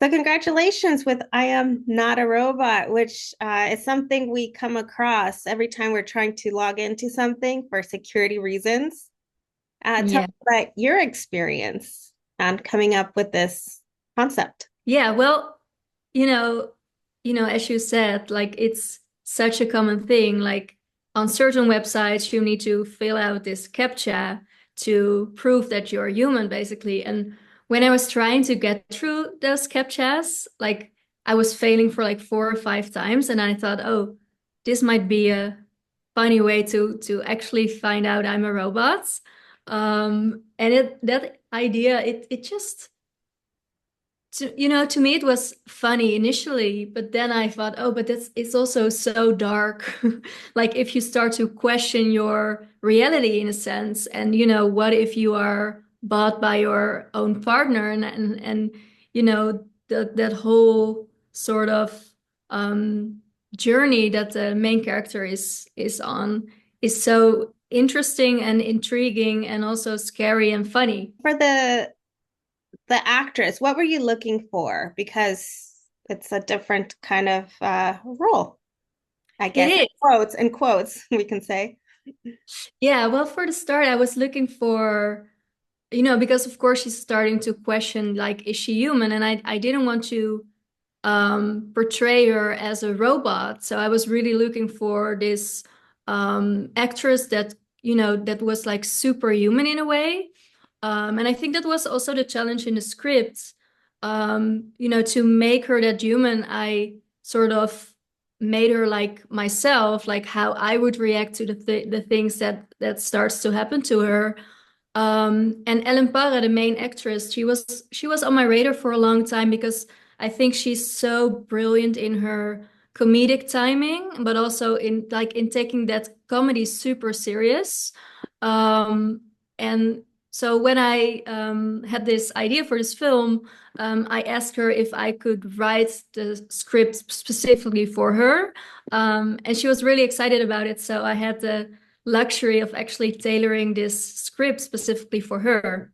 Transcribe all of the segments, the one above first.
So congratulations with I Am Not a Robot, which is something we come across every time we're trying to log into something for security reasons. Tell Yeah. me about your experience on coming up with this concept. Yeah, well, you know, as you said, like it's such a common thing. Like on certain websites, you need to fill out this CAPTCHA to prove that you're human, basically. And when I was trying to get through those CAPTCHAs, like I was failing for like 4 or 5 times, and I thought, oh, this might be a funny way to actually find out I'm a robot. And that idea, it just to me it was funny initially, but then I thought, oh, but it's also so dark. Like if you start to question your reality in a sense, and what if you are bought by your own partner, and that whole sort of um journey that the main character is on is so interesting and intriguing and also scary and funny. For the actress, what were you looking for? Because it's a different kind of role, I It guess. is. In quotes, we can say. Yeah, well, for the start, I was looking for, because of course she's starting to question, like, is she human? And I didn't want to portray her as a robot. So I was really looking for this actress that, that was like superhuman in a way. And I think that was also the challenge in the script. To make her that human, I sort of made her like myself, like how I would react to the things that starts to happen to her. And Ellen Parra, the main actress, she was on my radar for a long time because I think she's so brilliant in her comedic timing, but also in taking that comedy super serious. And so when I had this idea for this film, I asked her if I could write the script specifically for her, and she was really excited about it. So I had the luxury of actually tailoring this script specifically for her.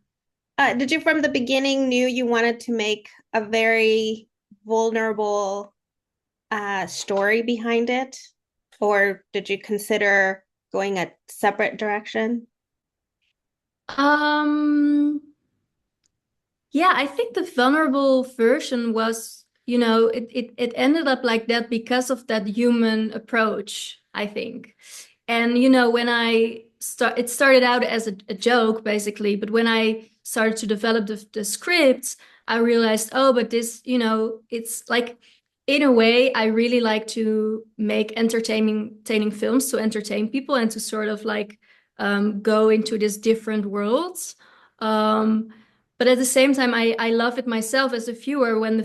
Did you from the beginning knew you wanted to make a very vulnerable story behind it? Or did you consider going a separate direction? Um, yeah, I think the vulnerable version was, it ended up like that because of that human approach, I think. And when it started out as a joke basically, but when I started to develop the script, I realized, oh, but this, it's like in a way, I really like to make entertaining films to entertain people and to sort of like go into this different worlds. Um, but at the same time, I love it myself as a viewer when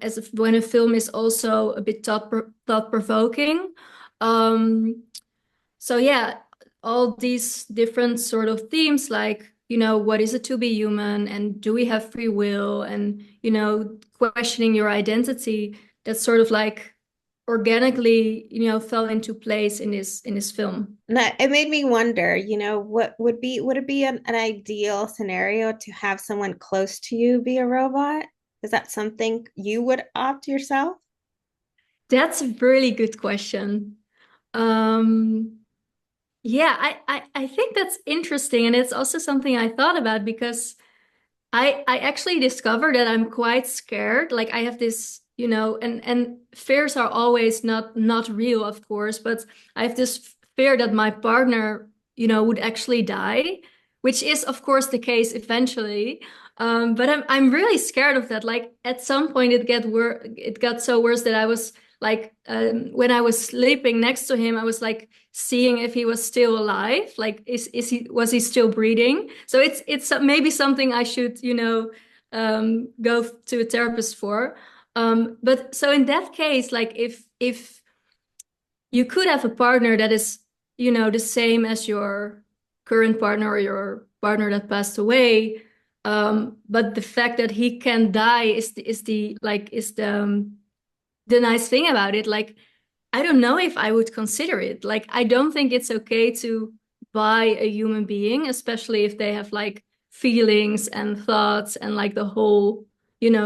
a film is also a bit thought provoking. Um, so yeah, all these different sort of themes like, what is it to be human and do we have free will and, questioning your identity, that sort of like organically, fell into place in this film. And it made me wonder, what would it be an ideal scenario to have someone close to you be a robot? Is that something you would opt yourself? That's a really good question. Um, yeah, I think that's interesting. And it's also something I thought about because I actually discovered that I'm quite scared. Like I have this, and fears are always not real, of course, but I have this fear that my partner, would actually die, which is of course the case eventually. But I'm really scared of that. Like at some point it got so worse that I was like when I was sleeping next to him, I was like seeing if he was still alive. Like was he still breathing? So it's maybe something I should, go to a therapist for. But so in that case, like if you could have a partner that is, the same as your current partner or your partner that passed away, but the fact that he can die is the nice thing about it. Like I don't know if I would consider it. Like, I don't think it's okay to buy a human being, especially if they have like feelings and thoughts and like the whole,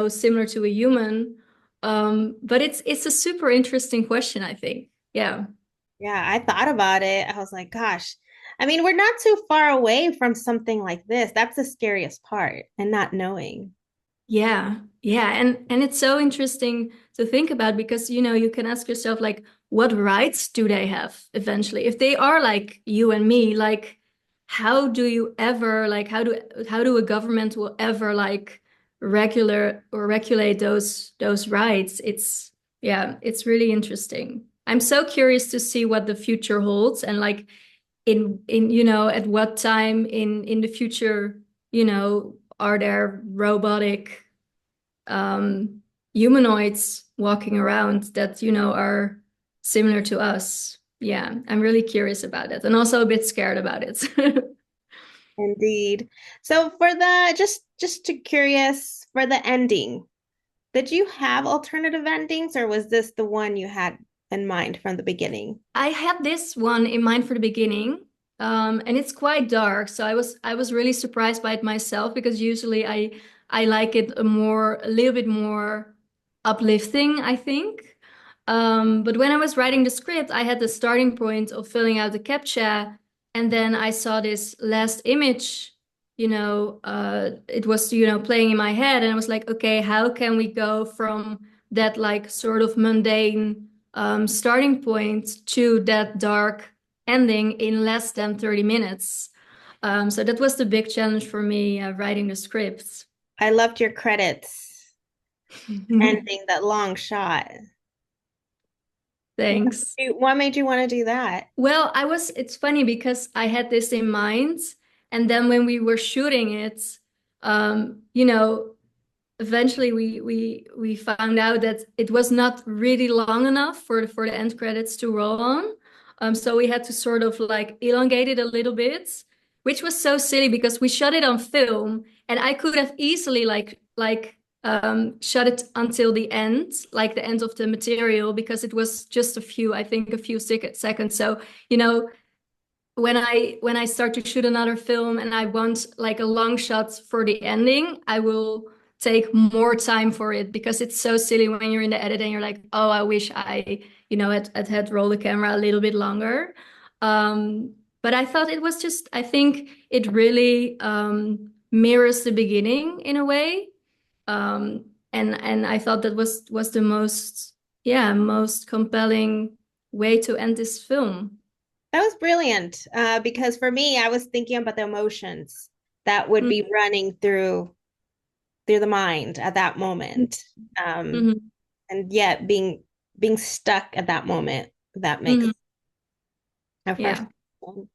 similar to a human. But it's a super interesting question, I think. Yeah. Yeah, I thought about it. I was like, gosh, I mean, we're not too far away from something like this. That's the scariest part, and not knowing. Yeah, yeah, and it's so interesting to think about because you can ask yourself like what rights do they have eventually? If they are like you and me, like how do you ever like how do a government will ever like regular or regulate those rights? It's really interesting. I'm so curious to see what the future holds and like in at what time in the future are there robotic humanoids walking around that are similar to us. Yeah, I'm really curious about it and also a bit scared about it. Indeed. So for the just to curious for the ending, did you have alternative endings, or was this the one you had in mind from the beginning? I had this one in mind for the beginning, and it's quite dark. So I was really surprised by it myself because usually I like it a little bit more uplifting, I think. But when I was writing the script, I had the starting point of filling out the captcha, and then I saw this last image. It was playing in my head, and I was like, okay, how can we go from that like sort of mundane starting point to that dark ending in less than 30 minutes. So that was the big challenge for me writing the scripts. I loved your credits ending, that long shot. Thanks. What made you want to do that? Well, it's funny because I had this in mind, and then when we were shooting it, um, you know, eventually we found out that it was not really long enough for the end credits to roll on. So we had to sort of like elongate it a little bit, which was so silly because we shot it on film, and I could have easily shot it until the end, like the end of the material, because it was just I think a few seconds. So you know when I start to shoot another film and I want like a long shot for the ending, I will take more time for it because it's so silly when you're in the edit and you're like, oh, I wish I had rolled the camera a little bit longer. But I thought I think it really mirrors the beginning in a way. And I thought that was the most compelling way to end this film. That was brilliant. Because for me, I was thinking about the emotions that would be running through the mind at that moment. Um, Mhm. and yet being stuck at that moment. That makes Mhm. a first Yeah. one.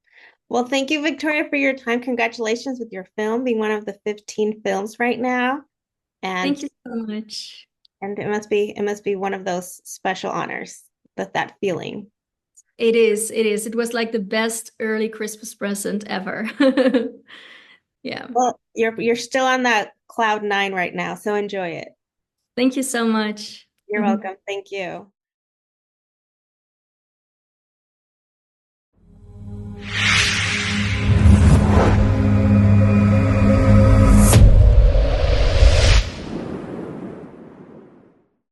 Well, thank you, Victoria, for your time. Congratulations with your film being one of the 15 films right now. Thank And you so much. and it must be one of those special honors, that feeling. It is. It is. It was like the best early Christmas present ever. Yeah. Well, you're still on that cloud nine right now, so enjoy it. Thank you so much. You're welcome. Thank you.